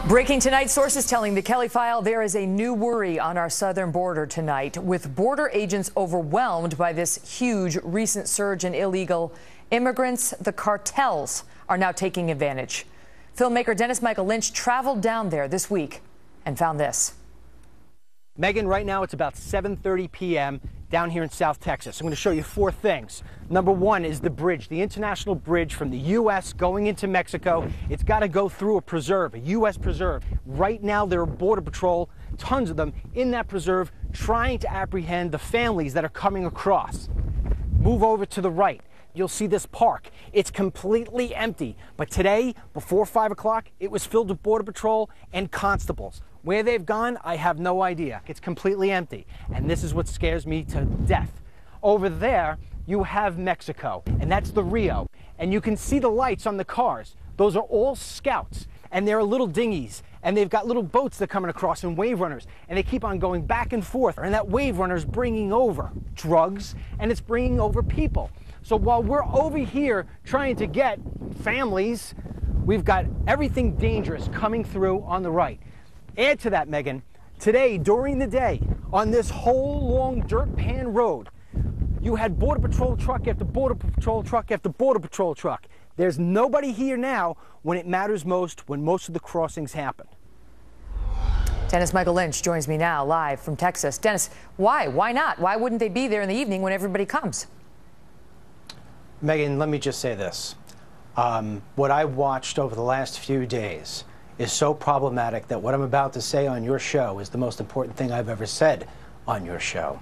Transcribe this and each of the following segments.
Breaking tonight, sources telling the Kelly File there is a new worry on our southern border tonight, with border agents overwhelmed by this huge recent surge in illegal immigrants. The cartels are now taking advantage. Filmmaker Dennis Michael Lynch traveled down there this week and found this. Megan, right now it's about 7:30 p.m. down here in South Texas. I'm going to show you four things. Number one is the bridge, the international bridge from the U.S. going into Mexico. It's got to go through a preserve, a U.S. preserve. Right now there are Border Patrol, tons of them, in that preserve trying to apprehend the families that are coming across. Move over to the right. You'll see this park. It's completely empty. But today, before 5 o'clock, it was filled with Border Patrol and constables. Where they've gone, I have no idea. It's completely empty. And this is what scares me to death. Over there, you have Mexico, and that's the Rio. And you can see the lights on the cars. Those are all scouts, and they're little dinghies, and they've got little boats that are coming across and wave runners, and they keep on going back and forth. And that wave runner is bringing over drugs, and it's bringing over people. So while we're over here trying to get families, we've got everything dangerous coming through on the right. Add to that, Megan, today during the day on this whole long dirt pan road, you had Border Patrol truck after Border Patrol truck after Border Patrol truck. There's nobody here now when it matters most, when most of the crossings happen. Dennis Michael Lynch joins me now live from Texas. Dennis, why? Why not? Why wouldn't they be there in the evening when everybody comes? Megan, let me just say this. What I've watched over the last few days is so problematic that what I'm about to say on your show is the most important thing I've ever said on your show.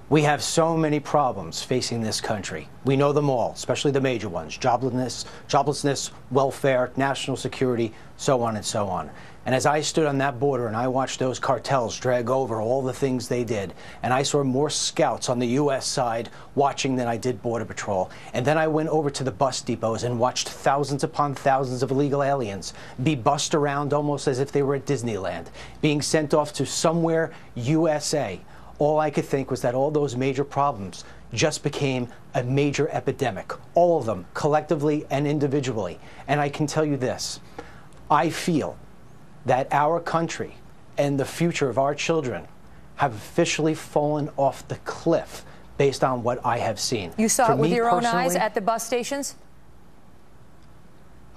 We have so many problems facing this country. We know them all, especially the major ones: joblessness, welfare, national security, so on and so on. And as I stood on that border and I watched those cartels drag over all the things they did, and I saw more scouts on the U.S. side watching than I did Border Patrol, and then I went over to the bus depots and watched thousands upon thousands of illegal aliens be bussed around almost as if they were at Disneyland, being sent off to somewhere USA. All I could think was that all those major problems just became a major epidemic, all of them, collectively and individually. And I can tell you this, I feel that our country and the future of our children have officially fallen off the cliff based on what I have seen. You saw it with your own eyes at the bus stations?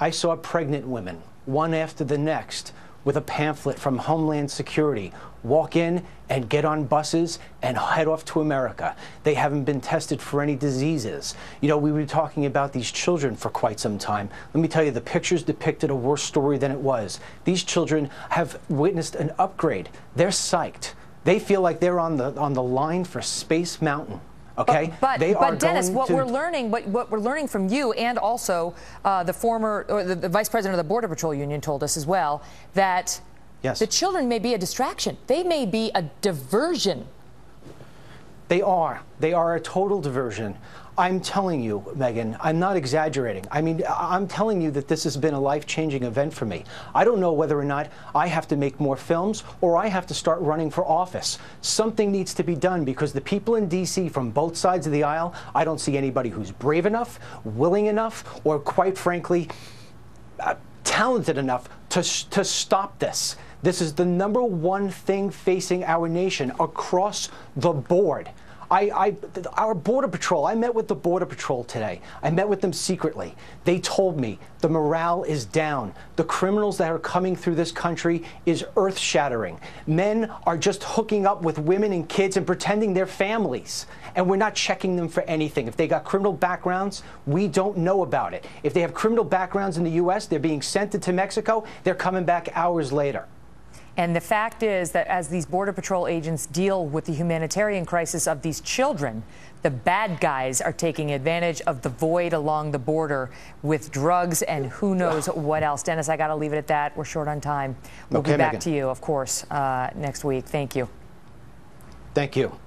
I saw pregnant women, one after the next, with a pamphlet from Homeland Security, walk in and get on buses and head off to America. They haven't been tested for any diseases. You know, we were talking about these children for quite some time. Let me tell you, the pictures depicted a worse story than it was. These children have witnessed an upgrade. They're psyched. They feel like they're on the line for Space Mountain. Okay, but Dennis, what we're learning from you, and also the vice president of the Border Patrol Union told us as well, that yes, the children may be a distraction. They may be a diversion. They are a total diversion. I'm telling you, Megan, I'm not exaggerating. I mean, I'm telling you that this has been a life-changing event for me. I don't know whether or not I have to make more films or I have to start running for office. Something needs to be done because the people in D.C. from both sides of the aisle, I don't see anybody who's brave enough, willing enough, or quite frankly, talented enough to stop this. This is the #1 thing facing our nation across the board. Our Border Patrol, I met with the Border Patrol today. I met with them secretly. They told me the morale is down. The criminals that are coming through this country is earth-shattering. Men are just hooking up with women and kids and pretending they're families. And we're not checking them for anything. If they got criminal backgrounds, we don't know about it. If they have criminal backgrounds in the U.S., they're being sent to Mexico, they're coming back hours later. And the fact is that as these Border Patrol agents deal with the humanitarian crisis of these children, the bad guys are taking advantage of the void along the border with drugs and who knows what else. Dennis, I got to leave it at that. We're short on time. We'll be back to you, of course, next week. Thank you. Thank you.